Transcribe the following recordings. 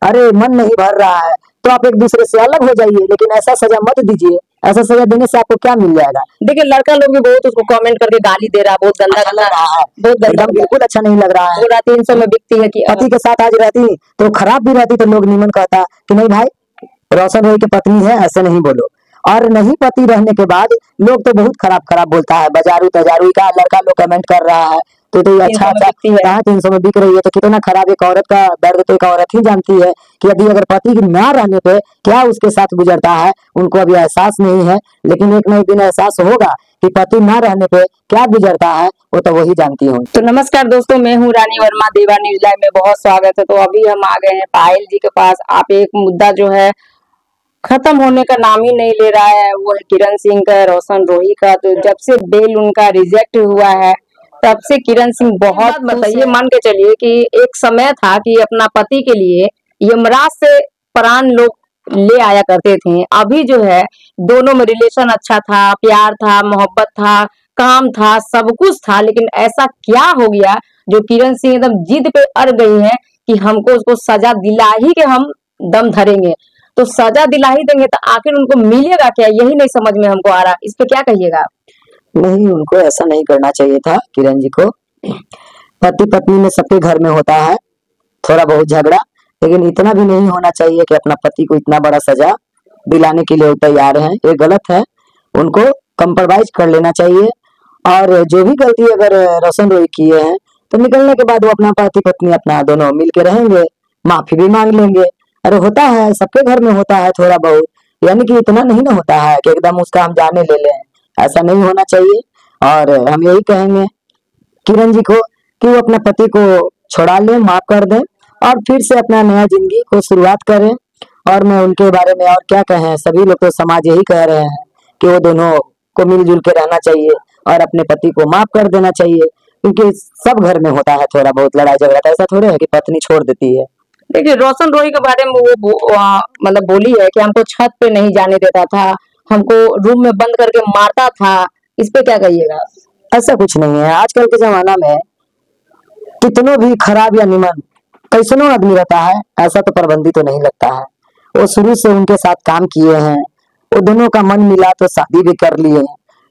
अरे मन नहीं भर रहा है तो आप एक दूसरे से अलग हो जाइए, लेकिन ऐसा सजा मत दीजिए। ऐसा सजा देने से आपको क्या मिल जाएगा? देखिए लड़का लोग भी बहुत उसको कमेंट करके गाली दे रहा है, बहुत गंदा अच्छा लग रहा है, बहुत गंदा एकदम बिल्कुल अच्छा नहीं लग रहा है। पूरा 300 में बिकती है कि पति के साथ आज रहती तो खराब भी रहती तो लोग निमन कहता कि नहीं भाई रोशन रोई की पत्नी है, ऐसे नहीं बोलो। और नहीं पति रहने के बाद लोग तो बहुत खराब खराब बोलता है, बाजारू तजारू का लड़का लोग कमेंट कर रहा है तो ये अच्छा अच्छा कहाँ 300 में बिक रही है, तो कितना खराब। एक औरत का दर्द तो एक औरत ही जानती है कि यदि अगर पति की ना रहने पे क्या उसके साथ गुजरता है, उनको अभी एहसास नहीं है, लेकिन एक न एक दिन एहसास होगा कि पति ना रहने पे क्या गुजरता है, वो तो वही जानती हूँ। तो नमस्कार दोस्तों, मैं हूँ रानी वर्मा, देवा न्यूज लाइव में बहुत स्वागत है। तो अभी हम आ गए हैं पायल जी के पास। आप एक मुद्दा जो है खत्म होने का नाम ही नहीं ले रहा है, वो है किरण सिंह का, रोशन रोही का। तो जब से बेल उनका रिजेक्ट हुआ है तब से किरण सिंह बहुत बताइए, मान के चलिए कि एक समय था कि अपना पति के लिए यमराज से प्राण लोग ले आया करते थे। अभी जो है दोनों में रिलेशन अच्छा था, प्यार था, मोहब्बत था, काम था, सब कुछ था, लेकिन ऐसा क्या हो गया जो किरण सिंह एकदम जिद पे अड़ गई है कि हमको उसको सजा दिला ही के हम दम धरेंगे। तो सजा दिला ही देंगे तो आखिर उनको मिलेगा क्या, यही नहीं समझ में हमको आ रहा। इस पे क्या कहिएगा? नहीं, उनको ऐसा नहीं करना चाहिए था किरण जी को। पति पत्नी में सबके घर में होता है थोड़ा बहुत झगड़ा, लेकिन इतना भी नहीं होना चाहिए कि अपना पति को इतना बड़ा सजा दिलाने के लिए वो तैयार है। ये गलत है, उनको कंप्रोमाइज कर लेना चाहिए। और जो भी गलती अगर रोशन रोई किए हैं तो निकलने के बाद वो अपना पति पत्नी अपना दोनों मिल के रहेंगे, माफी भी मांग लेंगे। अरे होता है, सबके घर में होता है थोड़ा बहुत, यानी कि इतना नहीं ना होता है कि एकदम उसका हम जाने ले लें, ऐसा नहीं होना चाहिए। और हम यही कहेंगे किरण जी को कि वो अपना पति को छोड़ा ले, माफ कर दे और फिर से अपना नया जिंदगी को शुरुआत करें। और मैं उनके बारे में और क्या कहें, सभी लोग तो समाज यही कह रहे हैं कि वो दोनों को मिलजुल के रहना चाहिए और अपने पति को माफ कर देना चाहिए, क्योंकि सब घर में होता है थोड़ा बहुत लड़ाई झगड़ा। ऐसा थोड़े है कि पत्नी छोड़ देती है। देखिए रोशन रोही के बारे में वो मतलब बोली है कि हमको छत पे नहीं जाने देता था, हमको रूम में बंद करके मारता था। इस पे क्या कहिएगा? ऐसा कुछ नहीं है। आजकल के जमाना में कितनों भी खराब या निमन कैसनो आदमी रहता है, ऐसा तो पाबंदी तो नहीं लगता है। वो शुरू से उनके साथ काम किए हैं, वो दोनों का मन मिला तो शादी भी कर लिए,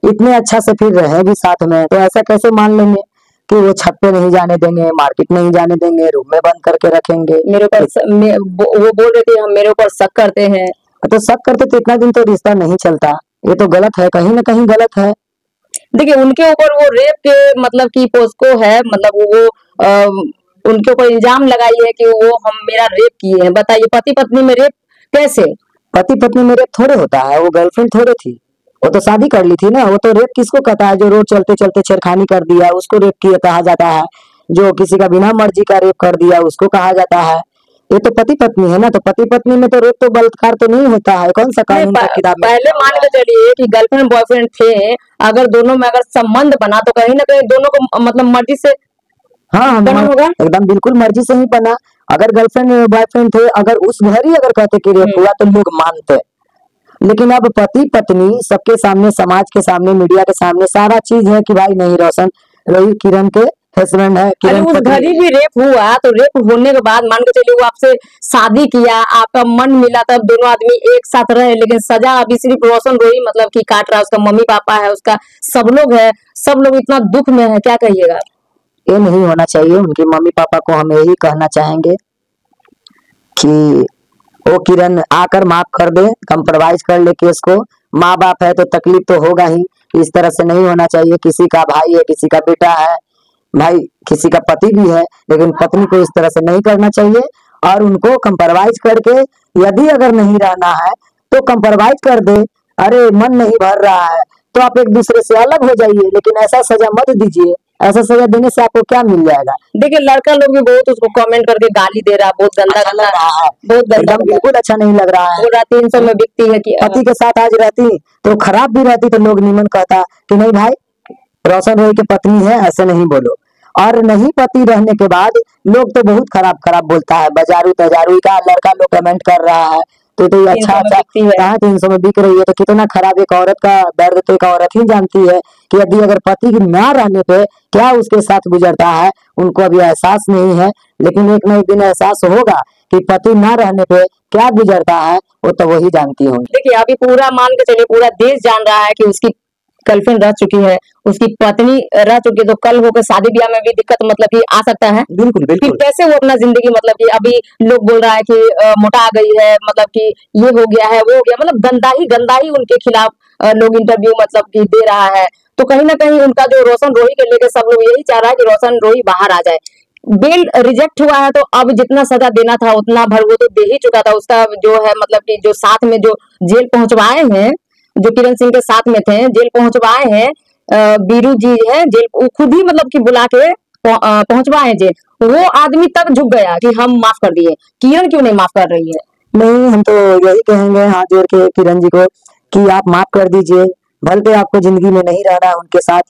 इतने अच्छा से फिर रहे भी साथ में, तो ऐसा कैसे मान लेंगे कि वो छत पे नहीं जाने देंगे, मार्केट नहीं जाने देंगे, रूम में बंद करके रखेंगे। मेरे ऊपर वो बोल रहे थे हम मेरे ऊपर शक करते हैं, तो शक करते तो इतना दिन तो रिश्ता नहीं चलता। ये तो गलत है, कहीं ना कहीं गलत है। देखिए उनके ऊपर वो रेप के मतलब की पोस्को है, मतलब वो उनके ऊपर इल्जाम लगाई है कि वो हम मेरा रेप किए हैं। बताइए पति पत्नी में रेप कैसे? पति पत्नी में रेप थोड़े होता है, वो गर्लफ्रेंड थोड़े थी, वो तो शादी कर ली थी ना। वो तो रेप किसको कहता है? जो रोड चलते चलते छेड़खानी कर दिया उसको रेप किया कहा जाता है, जो किसी का बिना मर्जी का रेप कर दिया उसको कहा जाता है। ये तो पति पत्नी है ना, तो पति पत्नी में तो रेप तो बलात्कार तो नहीं होता है। कौन सा कानून का किताब में? पहले मान के चलिए कि गर्लफ्रेंड बॉयफ्रेंड थे, अगर दोनों में अगर संबंध बना तो कहीं ना कहीं दोनों को मतलब मर्जी से हाँ बना होगा। एकदम बिल्कुल मर्जी से ही बना। अगर गर्लफ्रेंड बॉयफ्रेंड थे, अगर उस घर ही अगर कहते कि रेप हुआ तो लोग मानते, लेकिन अब पति पत्नी सबके सामने, समाज के सामने, मीडिया के सामने सारा चीज है कि भाई नहीं रोशन रोही किरण के हस्बैंड है। अरे उस घर ही भी रेप हुआ तो रेप होने के बाद मान के चलिए वो आपसे शादी किया, आपका मन मिला, तब दोनों आदमी एक साथ रहे, लेकिन सजा अभी सिर्फ रोशन रोही मतलब कि काट रहा है, उसका मम्मी पापा है, उसका सब लोग है, सब लोग इतना दुख में है। क्या कहिएगा? ये नहीं होना चाहिए। उनके मम्मी पापा को हम यही कहना चाहेंगे कि वो किरण आकर माफ कर दे, कंप्रोमाइज कर ले केस को। माँ बाप है तो तकलीफ तो होगा ही, इस तरह से नहीं होना चाहिए। किसी का भाई है, किसी का बेटा है, भाई किसी का पति भी है, लेकिन पत्नी को इस तरह से नहीं करना चाहिए। और उनको कंप्रोमाइज करके यदि अगर नहीं रहना है तो कंप्रोमाइज कर दे। अरे मन नहीं भर रहा है तो आप एक दूसरे से अलग हो जाइए, लेकिन ऐसा सजा मत दीजिए। ऐसा सजा देने से आपको क्या मिल जाएगा? देखिए लड़का लोग भी बहुत उसको कमेंट करके गाली दे रहा है, बहुत गंदा अच्छा लग रहा है, बहुत गंदा, एकदम बिल्कुल अच्छा नहीं लग रहा है। पूरा 300 में बिकती है कि पति के साथ आज रहती तो खराब भी रहती तो लोग निमन कहता कि नहीं भाई रोशन रोई की पत्नी है, ऐसे नहीं बोलो। और नहीं पति रहने के बाद लोग तो बहुत खराब खराब बोलता है, बाजारू तजारू का लड़का लोग कमेंट कर रहा है तो ये अच्छा अच्छा कहाँ 300 में बिक रही है, तो कितना खराब। एक औरत का दर्द तो एक औरत ही जानती है कि यदि अगर पति की ना रहने पे क्या उसके साथ गुजरता है, उनको अभी एहसास नहीं है, लेकिन एक न एक दिन एहसास होगा कि पति ना रहने पे क्या गुजरता है, वो तो वही जानती होंगी। देखिए अभी पूरा मान के चलिए पूरा देश जान रहा है कि उसकी गर्लफ्रेंड रह चुकी है, उसकी पत्नी रह चुकी है, तो कल होकर शादी ब्याह में भी दिक्कत मतलब कि आ सकता है। बिल्कुल फिर बिल्कुल। कैसे वो अपना जिंदगी मतलब कि अभी लोग बोल रहा है कि मोटा गई है, मतलब कि ये हो गया है वो हो गया, मतलब गंदा ही उनके खिलाफ लोग इंटरव्यू मतलब कि दे रहा है। तो कहीं ना कहीं उनका जो रोशन रोही के लेके सब लोग यही चाह रहा है कि रोशन रोही बाहर आ जाए। बेल रिजेक्ट हुआ है तो अब जितना सजा देना था उतना भर वो तो दे ही चुका था। उसका जो है मतलब कि जो साथ में जो जेल पहुंचवाए हैं, जो किरण सिंह के साथ में थे जेल पहुंचवाए हैं, बीरू जी है जेल, वो खुद ही मतलब कि बुला के पहुंचवाए जेल, वो आदमी तक झुक गया कि हम माफ कर दिए। किरण क्यों नहीं माफ कर रही है? नहीं, हम तो यही कहेंगे हाथ जोड़ के किरण जी को कि आप माफ कर दीजिए, भले आपको जिंदगी में नहीं रहना है उनके साथ,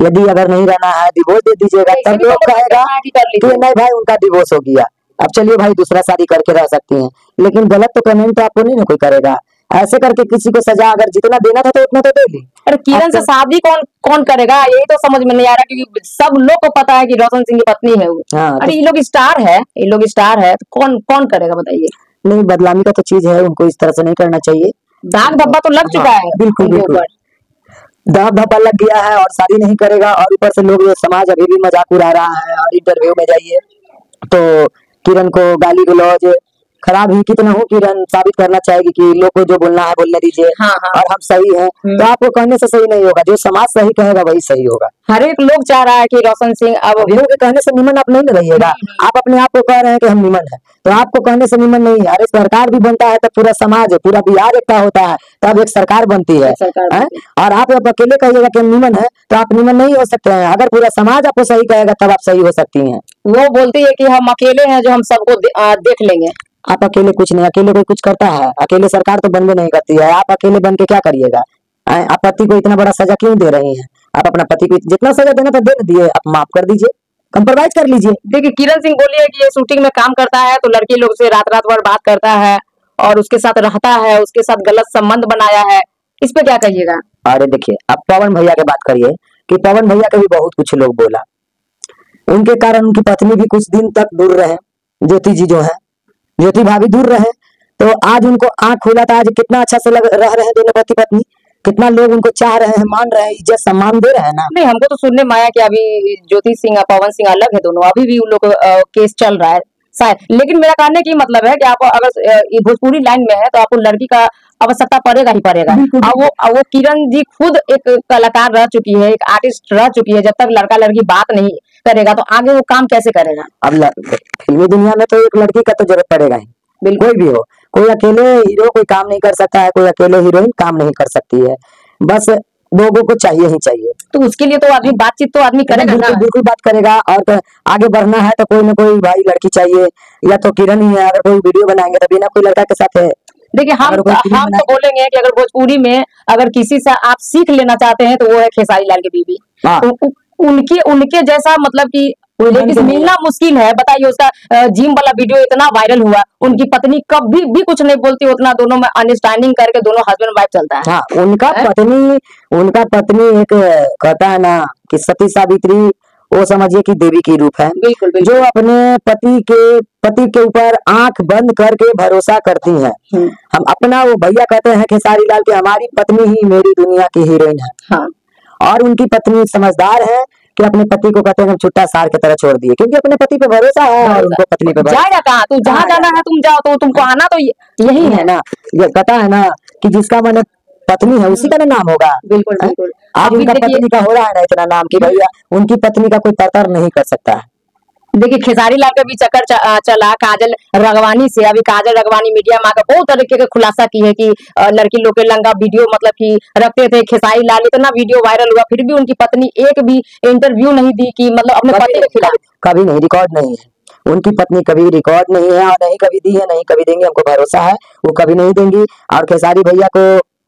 यदि अगर नहीं रहना है डिवोर्स दे दीजिएगा, ऐसे तब भी तो लोग लोग कहेगा कहते हैं कि कर कि लीजिए। नहीं भाई उनका डिवोर्स हो गया, अब चलिए भाई दूसरा शादी करके रह सकती हैं। लेकिन गलत तो कमेंट तो आपको नहीं ना कोई करेगा। ऐसे करके किसी को सजा अगर जितना देना था तो उतना तो दे दी। अरे किरण से आपको शादी कौन कौन करेगा, यही तो समझ में नहीं आ रहा, क्योंकि सब लोग को पता है कि रोशन सिंह की पत्नी है वो। हाँ तो अरे ये लोग स्टार है तो कौन कौन करेगा बताइए? नहीं, बदनामी का तो चीज है, उनको इस तरह से नहीं करना चाहिए। दाग धब्बा तो लग हाँ चुका है बिल्कुल उनके बिल्कुल, ऊपर। दाव धब्बा लग गया है और शादी नहीं करेगा, और ऊपर से लोग समाज अभी भी मजाक उड़ा रहा है। और इंटरव्यू में जाइए तो किरण को गाली गलौज खराब ही कितना हो, किरण साबित करना चाहेगी कि लोग को जो बोलना है बोलने दीजिए हाँ हाँ। और हम सही हैं। तो आपको कहने से सही नहीं होगा, जो समाज सही कहेगा वही सही होगा। हर एक लोग चाह रहा है कि रोशन सिंह अब अब लोगों के कहने से निमन आप नहीं न रहिएगा। आप अपने आप को कह रहे हैं कि हम निमन है, तो आपको कहने से निमन नहीं है। अरे सरकार भी बनता है तब पूरा समाज पूरा बिहार एकता होता है, तब एक सरकार बनती है। सरकार हैं? और आप अब अकेले कहिएगा कि हम निमन है, तो आप निमन नहीं हो सकते हैं। अगर पूरा समाज आपको सही कहेगा तब आप सही हो सकती हैं। वो बोलती है कि हम अकेले हैं जो हम सबको देख लेंगे। आप अकेले कुछ नहीं, अकेले कोई कुछ करता है? अकेले सरकार तो बनबे नहीं करती है। आप अकेले बन के क्या करिएगा? आप पति को इतना बड़ा सजा क्यों दे रही हैं? आप अपना पति को जितना सजा देना था दे दिए, आप माफ कर दीजिए, कंप्रोमाइज कर लीजिए। देखिए किरण सिंह बोली है कि ये शूटिंग में काम करता है तो लड़की लोग से रात रात भर बात करता है और उसके साथ रहता है, उसके साथ गलत संबंध बनाया है, इस पे क्या कहिएगा? अरे देखिए, आप पवन भैया की बात करिए कि पवन भैया के भी बहुत कुछ लोग बोला, उनके कारण उनकी पत्नी भी कुछ दिन तक दूर रहे। ज्योति जी जो है, ज्योति भाभी दूर रहे, तो आज उनको आंख खुला था। आज कितना अच्छा से रह रहे हैं दोनों पति पत्नी, कितना लोग उनको चाह रहे हैं, मान रहे हैं, इज्जत सम्मान दे रहे हैं ना। नहीं हमको तो सुनने में आया कि अभी ज्योति सिंह और पवन सिंह अलग है दोनों, अभी भी उन लोग केस चल रहा है शायद। लेकिन मेरा कहने की मतलब है कि आप अगर ये भोजपुरी लाइन में है तो आपको लड़की का आवश्यकता पड़ेगा ही पड़ेगा। अब वो किरण जी खुद एक कलाकार रह चुकी है, एक आर्टिस्ट रह चुकी है। जब तक लड़का लड़की बात नहीं करेगा तो आगे वो काम कैसे करेगा? अब फिल्मी दुनिया में तो एक लड़की का तो जरूरत पड़ेगा ही, बिल्कुल कोई भी हो। कोई अकेले हीरो कोई काम नहीं कर सकता है, कोई अकेले हीरोइन काम नहीं कर सकती है। बस लोगों को चाहिए ही चाहिए। तो उसके लिए तो आदमी बातचीत तो आदमी करेगा ना। बिल्कुल बिल्कुल बात करेगा। और तो आगे बढ़ना है तो कोई ना कोई भाई लड़की चाहिए, या तो किरण ही है। अगर कोई वीडियो बनाएंगे तो बिना कोई लड़का के साथ है। देखिए हम अगर कोई फिल्म तो बनाए बोलेंगे कि अगर भोजपुरी में अगर किसी से आप सीख लेना चाहते हैं तो वो है खेसारी लाल की बीवी। हाँ। उनके उनके जैसा मतलब कि लेडीज मिलना मुश्किल है। बताइए उसका जिम वाला वीडियो इतना वायरल हुआ, उनकी पत्नी कभी भी कुछ नहीं बोलती, उतना दोनों में अंडरस्टैंडिंग करके दोनों हस्बैंड वाइफ चलता है। हाँ, उनका पत्नी एक कहता है ना कि सती सावित्री, वो समझिए कि देवी की रूप है। बिल्कुल बिल्कुल। जो अपने पति के ऊपर आंख बंद करके भरोसा करती हैं। हम अपना, वो भैया कहते हैं खेसारी लाल की, हमारी पत्नी ही मेरी दुनिया की हीरोइन है। हाँ। और उनकी पत्नी समझदार है कि अपने पति को कहते हैं हम छुट्टा सार की तरह छोड़ दिए, क्योंकि अपने पति पे भरोसा है और उनको पत्नी पे भरोसा। जाएगा कहाँ? तू जहाँ जाना है तुम जाओ, तो तुमको आना तो यही है ना। ये कहता है ना कि जिसका मन पत्नी है उसी का ना नाम होगा। बिल्कुल बिल्कुल। आज उनका पत्नी का हो रहा है ना इतना नाम कि भैया उनकी पत्नी का कोई तरतर नहीं कर सकता है। देखिए खेसारी लाल का भी चक्कर चला काजल रगवानी से। अभी काजल रगवानी मीडिया में आकर बहुत तरीके का खुलासा की है कि लड़की लोग के लंगा वीडियो मतलब कि रखते थे। खेसारी लाल इतना वीडियो वायरल हुआ, फिर भी उनकी पत्नी एक भी इंटरव्यू नहीं दी कि मतलब अपने पति के खिलाफ। कभी नहीं, रिकॉर्ड नहीं है। उनकी पत्नी कभी रिकॉर्ड नहीं है और नहीं कभी दी है, नहीं कभी देंगे। हमको भरोसा है वो कभी नहीं देंगी। और खेसारी भैया को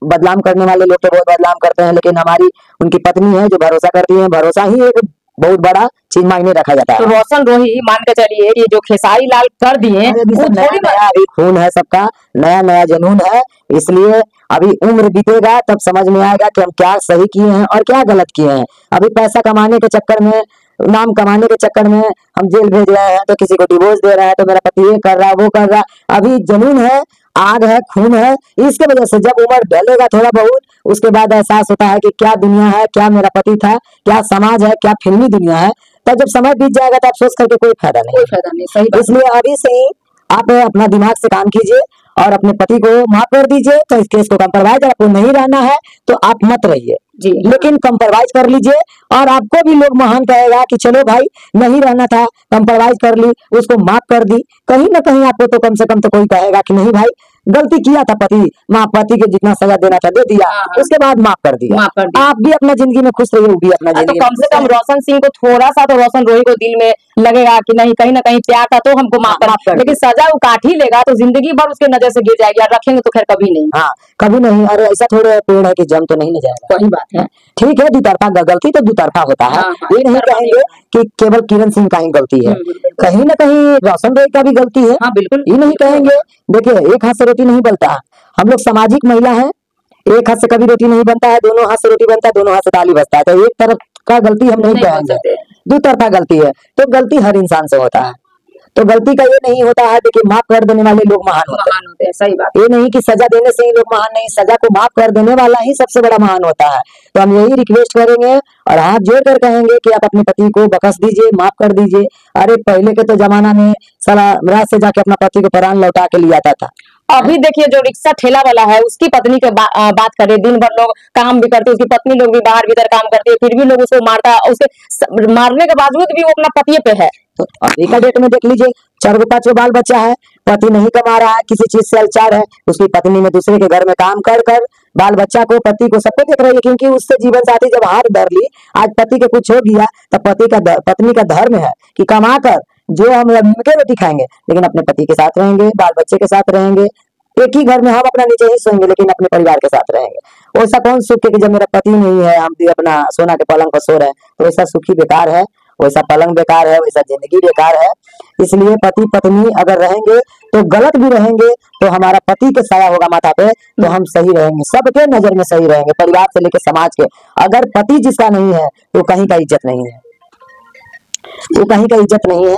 बदनाम करने वाले लोग तो बहुत बदनाम करते हैं, लेकिन उनकी पत्नी है जो भरोसा करती है। भरोसा ही एक बहुत बड़ा चीज मायने रखा जाता है। तो रोशन रोही मान के चलिए कि जो खेसारी लाल कर दिए वो थोड़ी नया अभी खून है सबका, नया नया जुनून है, इसलिए अभी उम्र बीतेगा तब समझ में आएगा कि हम क्या सही किए हैं और क्या गलत किए हैं। अभी पैसा कमाने के चक्कर में नाम कमाने के चक्कर में हम जेल भेज रहे हैं, तो किसी को डिवोर्स दे रहा है, तो मेरा पति ये कर रहा है, वो कर रहा है। अभी जुनून है, आग है, खून है, इसके वजह से जब उम्र ढलेगा थोड़ा बहुत, उसके बाद एहसास होता है कि क्या दुनिया है, क्या मेरा पति था, क्या समाज है, क्या फिल्मी दुनिया है। तब जब समय बीत जाएगा तो अफसोस करके कोई फायदा नहीं। कोई फायदा नहीं, सही बात। इसलिए अभी से ही आप अपना दिमाग से काम कीजिए और अपने पति को माफ कर दीजिए। तो इस केस को कंप्रोमाइज आपको नहीं रहना है तो आप मत रहिए जी, लेकिन कंप्रोमाइज कर लीजिए। और आपको भी लोग महान कहेगा कि चलो भाई नहीं रहना था, कंप्रोमाइज कर ली, उसको माफ कर दी। कहीं ना कहीं आपको तो कम से कम तो कोई कहेगा कि नहीं भाई गलती किया था, पति माँ पति के जितना सजा देना था दे दिया, उसके बाद माफ कर दिया। माफ कर दिया। आप भी अपना जिंदगी में खुश रहिए, वो भी अपना तो जिंदगी कम से कम रोशन सिंह को थोड़ा सा तो रोशन रोही को दिल में लगेगा कि नहीं कहीं ना कहीं प्यार था तो हमको माफ माफ कर, कर लेकिन सजा वो काट ही लेगा तो जिंदगी भर उसके नजर से गिर जाएगी। और रखेंगे तो खैर कभी नहीं। हाँ कभी नहीं। अरे ऐसा थोड़े पेड़ है कि जम तो नहीं न जाएगा। वही बात है। ठीक है, दुतरफा गलती तो दुतरफा होता है। हाँ, हाँ, ये नहीं दुतरफा कहेंगे कि केवल किरण सिंह का ही गलती है, बिल्कुल। कहीं ना कहीं रोशन रोय का भी गलती है। हाँ बिल्कुल, ये नहीं कहेंगे। देखिए एक हाथ से रोटी नहीं बनता, हम लोग सामाजिक महिला हैं, एक हाथ से कभी रोटी नहीं बनता है, दोनों हाथ से रोटी बनता है, दोनों हाथ से ताली बजता है। तो एक तरफ का गलती हम नहीं नहीं बोल कहेंगे, सकते। दुतरफा गलती है। तो गलती हर इंसान से होता है, तो गलती का ये नहीं होता है देखिए माफ कर देने वाले लोग महान होते हैं। महान होते हैं, सही बात। ये नहीं कि सजा देने से ही लोग महान नहीं, सजा को माफ कर देने वाला ही सबसे बड़ा महान होता है। तो हम यही रिक्वेस्ट करेंगे और हाथ जोड़ कर कहेंगे कि आप अपने पति को बख्श दीजिए, माफ कर दीजिए। अरे पहले के तो जमाना में साला रात से जाके अपना पति को प्राण लौटा के ले आता था। अभी देखिए जो रिक्शा ठेला वाला है उसकी पत्नी के बात करें, दिन भर लोग काम भी करते हैं, उसकी पत्नी लोग भी बाहर भीतर काम करती है, फिर भी लोग उसको मारता है। उसके मारने के बावजूद भी वो अपना पतिये पे है। तो अभी का डेट में देख लीजिए 4-5 बाल बच्चा है, पति नहीं कमा रहा है, किसी चीज से लाचार है, उसकी पत्नी में दूसरे के घर में काम कर कर बाल बच्चा को पति को सबको देख रही है। क्योंकि उससे जीवन साथी जब हाथ धर ली, आज पति के कुछ हो गया तो पत्नी का धर्म है कि कमा कर जो हम मिलकर रोटी खाएंगे, लेकिन अपने पति के साथ रहेंगे, बाल बच्चे के साथ रहेंगे, एक ही घर में हम अपना नीचे ही सोएंगे लेकिन अपने परिवार के साथ रहेंगे। वैसा कौन सुख है कि जब मेरा पति नहीं है, हम भी अपना सोना के पलंग पर सो रहे हैं, तो वैसा सुखी बेकार है, वैसा पलंग बेकार है, वैसा जिंदगी बेकार है। इसलिए पति पत्नी अगर रहेंगे तो गलत भी रहेंगे तो हमारा पति के साया होगा माथा पे, तो हम सही रहेंगे, सबके नजर में सही रहेंगे, परिवार से लेकर समाज के। अगर पति जिसका नहीं है तो कहीं का इज्जत नहीं है, वो कहीं का इज्जत नहीं है।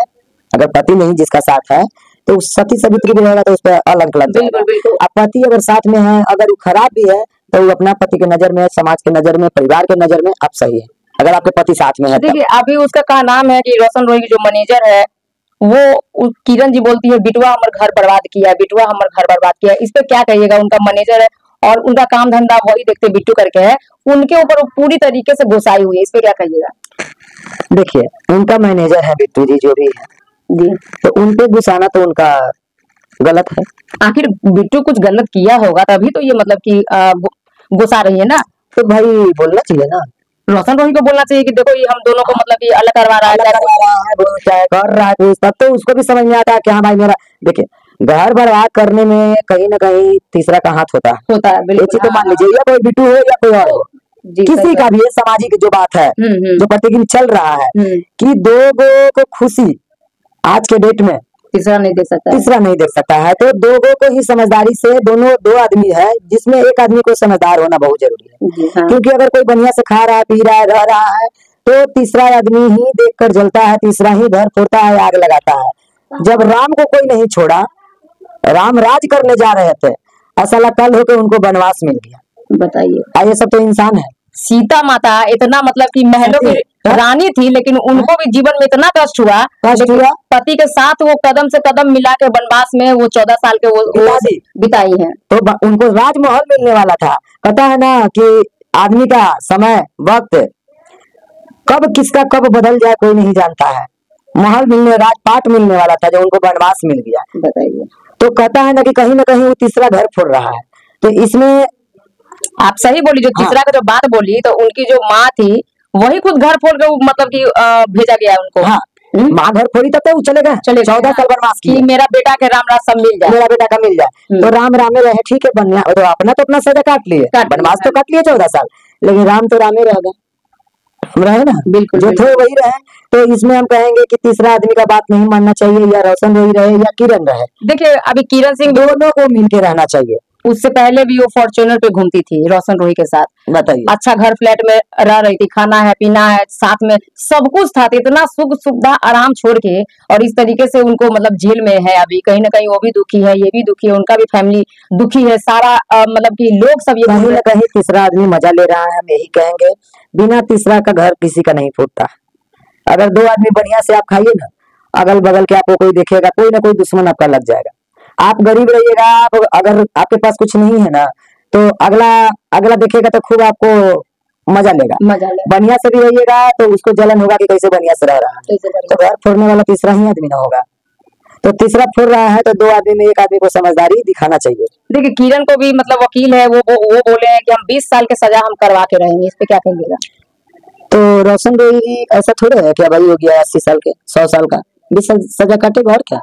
अगर पति नहीं जिसका साथ है तो सती सावित्री भी रहेगा तो उस पर अलग लग जाएगा। अब पति अगर साथ में है, अगर वो खराब भी है तो वो अपना पति के नजर में, समाज के नजर में, परिवार के नजर में आप सही है, अगर आपके पति साथ में है। देखिए अभी उसका कहा नाम है कि रोशन रोही की जो मैनेजर है वो किरण जी बोलती है बिटुआ हमारे घर बर्बाद किया है, बिटुआ हमारे घर बर्बाद किया है। इस पे क्या कहिएगा? उनका मैनेजर है और उनका काम धंधा वही देखते बिट्टू करके है, उनके ऊपर पूरी तरीके से घुसाई हुई है, इस पे क्या कहिएगा? देखिए उनका मैनेजर है बिट्टू जी जो भी है जी, तो उनपे घुसाना तो उनका गलत है। आखिर बिट्टू कुछ गलत किया होगा तभी तो ये मतलब कि घुसा रही है ना। तो भाई बोलना चाहिए ना, रोशन रोही को बोलना चाहिए कि देखो ये हम दोनों को मतलब कि अलग करवा रहा है, चाहे कर रहा है कोई, तब तो उसको भी समझ में आता है कि हाँ भाई मेरा। देखिए घर बर्बाद करने में कहीं ना कहीं तीसरा का हाथ होता है, होता है ये बिल्कुल। चीज तो मान लीजिए, या कोई बिट्टू हो या कोई और हो, जी, किसी का भी ये सामाजिक जो बात है जो प्रतिदिन चल रहा है कि दो गो को खुशी आज के डेट में तीसरा नहीं देख सकता, तीसरा नहीं देख सकता है। तो दो गो को ही समझदारी से, दोनों दो आदमी है जिसमें एक आदमी को समझदार होना बहुत जरूरी है। हाँ। क्योंकि अगर कोई बढ़िया से खा रहा है, पी रहा है, रह रहा है तो तीसरा आदमी ही देखकर जलता है, तीसरा ही घर फोड़ता है, आग लगाता है। जब राम को कोई नहीं छोड़ा, राम राज करने जा रहे थे, असल कल होकर उनको वनवास मिल गया। बताइए, ये सब तो इंसान है। सीता माता इतना मतलब कि महलों की रानी थी लेकिन उनको भी जीवन में इतना कष्ट हुआ, पति के साथ वो कदम से कदम मिला के वनवास में वो 14 साल के वो बिताई हैं। तो उनको राजमहल मिलने वाला था। पता है ना कि आदमी का समय वक्त कब किसका कब बदल जाए कोई नहीं जानता है। महल मिलने, राजपाट मिलने वाला था जो उनको वनवास मिल गया। बताइए, तो कहता है ना कि कहीं ना कहीं वो तीसरा घर फोड़ रहा है। तो इसमें आप सही बोली, जो तीसरा का जो बात बोली, तो उनकी जो माँ थी वही खुद घर फोड़ के मतलब कि भेजा गया उनको। हाँ, माँ घर फोड़ी तब तो चले गए 14 साल वनवास की, मेरा बेटा के राम राज सब मिल जाए, मेरा बेटा का मिल जाए। तो राम रामे रहे, ठीक है, बनना तो अपना सजा काट लिए, वनवास तो काट लिए 14 साल, लेकिन राम तो रामे रह गए, हम रहे ना, बिल्कुल जो थे वही रहे। तो इसमें हम कहेंगे कि तीसरा आदमी का बात नहीं मानना चाहिए, या रोशन वही रहे या किरण रहे। देखिए अभी किरण सिंह दोनों को मिलके रहना चाहिए। उससे पहले भी वो फॉर्च्यूनर पे घूमती थी रोशन रोही के साथ। बताइए। अच्छा घर फ्लैट में रह रही थी, खाना है पीना है साथ में सब कुछ था, तो इतना सुख सुविधा आराम छोड़ के और इस तरीके से उनको मतलब जेल में है अभी, कहीं ना कहीं वो भी दुखी है, ये भी दुखी है, उनका भी फैमिली दुखी है, सारा मतलब कि लोग सब ये कहीं ना कहीं तीसरा आदमी मजा ले रहा है, हम यही कहेंगे। बिना तीसरा का घर किसी का नहीं फूटता। अगर दो आदमी बढ़िया से आप खाइए ना, अगल बगल के आपको कोई देखेगा, कोई ना कोई दुश्मन आपका लग जाएगा। आप गरीब रहिएगा, आप अगर आपके पास कुछ नहीं है ना, तो अगला अगला देखेगा तो खूब आपको मजा लेगा। बढ़िया से भी रहिएगा तो उसको जलन होगा कि कैसे बढ़िया से रह रहा है, तो घर फोड़ने वाला तीसरा ही आदमी ना होगा। तो तीसरा फोड़ रहा है तो दो आदमी में एक आदमी को समझदारी दिखाना चाहिए। देखिए किरण को भी मतलब वकील है, वो बोले हैं कि हम 20 साल के सजा हम करवा के रहेंगे, इस पे क्या कहिएगा? तो रोशन रोही ऐसा थोड़े है क्या भाई, हो गया 80 साल के 100 साल का 20 साल सजा काटेगा और क्या।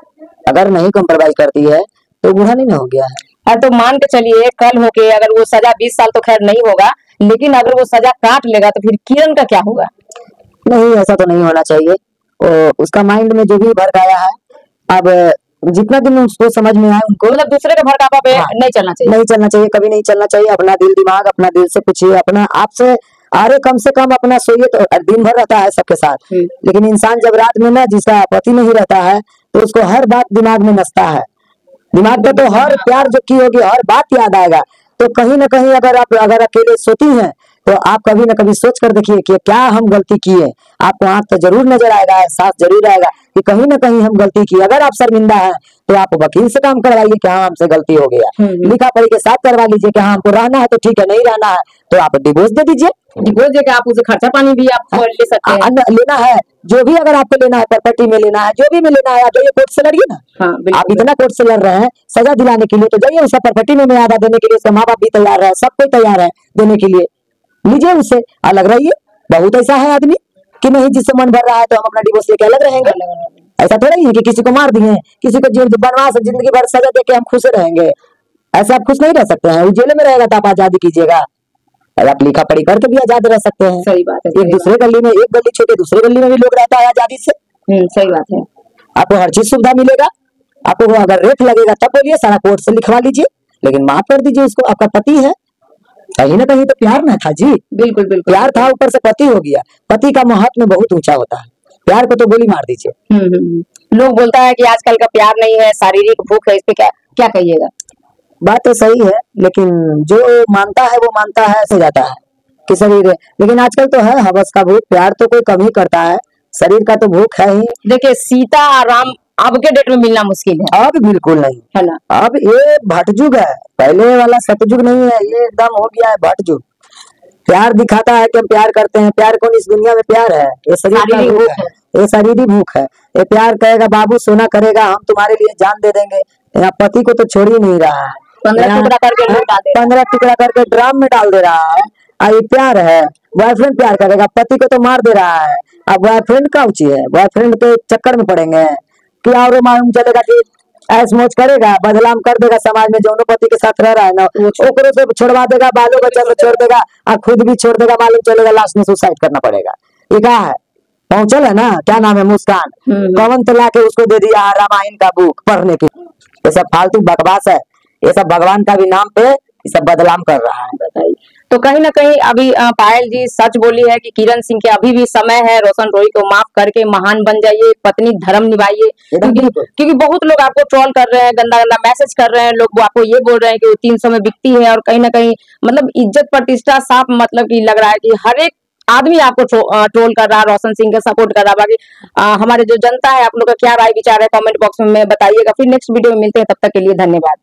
अगर नहीं कॉम्प्रोमाइज करती है तो बुरा नहीं ना हो गया है। तो मान के चलिए कल होके अगर वो सजा 20 साल तो खैर नहीं होगा, लेकिन अगर वो सजा काट लेगा तो फिर किरण का क्या होगा? नहीं, ऐसा तो नहीं होना चाहिए। उसका माइंड में जो भी भड़काया है, अब जितना दिन उसको समझ में आए उनको, मतलब दूसरे के भड़कावा पे नहीं चलना चाहिए। नहीं चलना चाहिए, कभी नहीं चलना चाहिए। अपना दिल दिमाग, अपना दिल से पूछिए, अपना आपसे अरे कम से कम अपना सोइए तो दिन भर रहता है सबके साथ, लेकिन इंसान जब रात में ना, जिसका पति नहीं रहता है तो उसको हर बात दिमाग में नसता है। दिमाग पे तो हर प्यार जो की होगी हर बात याद आएगा। तो कहीं ना कहीं अगर आप अकेले सोती हैं तो आप कभी ना कभी सोच कर देखिए कि क्या हम गलती किए। आपको आंख तो जरूर नजर आएगा, एहसास जरूर आएगा कि कहीं ना कहीं हम गलती की। अगर आप शर्मिंदा है तो आप वकील से काम करवाइए कि हाँ हमसे गलती हो गया, लिखा पढ़ी के साथ करवा लीजिए कि हाँ हमको रहना है तो ठीक है, नहीं रहना है तो आप डिवोर्स दे दीजिए। डिवोर्स देकर आप उसे खर्चा पानी भी आप ले सकते हैं, लेना है जो भी, अगर आपको लेना है प्रॉपर्टी में लेना है, जो भी में लेना है, आप जाइए कोर्ट से लड़िए ना। आप इतना कोर्ट से लड़ रहे हैं सजा दिलाने के लिए, तो जाइए उसका प्रॉपर्टी में आधा देने के लिए, उसका माँ बाप भी तैयार है, सब कोई तैयार है देने के लिए, लीजिए उससे अलग रहिए। बहुत ऐसा है आदमी कि नहीं जिससे मन भर रहा है तो हम अपना डिवोर्स लेके अलग रहेंगे। ऐसा थोड़ा ही है कि किसी को मार दिए, किसी को बनवास जिंदगी भर सजा देके हम खुश रहेंगे। ऐसा आप खुश नहीं रह सकते हैं। जेल में रहेगा तो आप आजादी कीजिएगा, आप लिखा पढ़ी करके भी आजाद रह सकते हैं। सही बात है। एक दूसरे गली में, एक गली छोटे दूसरे गली में भी लोग रहता है आजादी से। सही बात है। आपको हर चीज सुविधा मिलेगा। आपको अगर रेट लगेगा तब बोलिए, सारा कोर्ट से लिखवा लीजिए, लेकिन माफ कर दीजिए उसको। आपका पति है, कहीं ना कहीं तो प्यार ना था जी। बिल्कुल बिल्कुल प्यार था, ऊपर से पति हो गया। पति का महत्व बहुत ऊंचा होता है, प्यार को तो गोली मार दीजिए। लोग बोलता है कि आजकल का प्यार नहीं है, शारीरिक भूख है, इस पे क्या क्या कहिएगा? बात तो सही है, लेकिन जो मानता है वो मानता है, ऐसे जाता है कि शरीर। लेकिन आजकल तो है हवस का भूख, प्यार तो कोई कम ही करता है, शरीर का तो भूख है ही। देखिए सीता और राम अब के डेट में मिलना मुश्किल है। अब बिल्कुल नहीं है ना, अब ये भटजुग है, पहले वाला सतयुग नहीं है, ये एकदम हो गया है भटजुग। प्यार दिखाता है कि हम प्यार करते हैं, प्यार कौन इस दुनिया में प्यार है? ये शरीर का भूख है, ये शारीरिक भूख है। ये प्यार कहेगा बाबू सोना करेगा, हम तुम्हारे लिए जान दे देंगे, यहाँ पति को तो छोड़ ही नहीं रहा है। 15 टुकड़ा करके 15 टुकड़ा करके ड्राम में डाल दे रहा है। ये प्यार है? बॉयफ्रेंड प्यार करेगा, पति को तो मार दे रहा है। अब बॉयफ्रेंड का उची है, बॉयफ्रेंड के चक्कर में पड़ेंगे कि और मालूम चलेगा कि ऐस मौज करेगा, बदलाम कर देगा समाज में, जो पति के साथ रह रहा है ना ओकरो से छोड़वा देगा, बालों बच्चा से छोड़ देगा और खुद भी छोड़ देगा। मालूम चलेगा लास्ट में सुसाइड करना पड़ेगा। ये क्या है? पहुंचल है ना, क्या नाम है, मुस्कान, कवन तो लाके उसको दे दिया रामायण का बुक पढ़ने की। ये सब फालतू बकवास है, ये सब भगवान का भी नाम पे ये सब बदलाम कर रहा है। बताइए, तो कहीं ना कहीं अभी पायल जी सच बोली है कि किरण सिंह के अभी भी समय है, रोशन रोही को माफ करके महान बन जाइए, पत्नी धर्म निभाइए। क्योंकि बहुत लोग आपको ट्रोल कर रहे हैं, गंदा गंदा मैसेज कर रहे हैं, लोग आपको ये बोल रहे हैं कि वो 300 में बिकती है, और कहीं ना कहीं मतलब इज्जत प्रतिष्ठा साफ मतलब कि लग रहा है कि हर एक आदमी आपको ट्रोल कर रहा है, रोशन सिंह का सपोर्ट कर रहा है। बाकी हमारे जो जनता है, आप लोग का क्या राय विचार है कमेंट बॉक्स में बताइएगा। फिर नेक्स्ट वीडियो में मिलते हैं, तब तक के लिए धन्यवाद।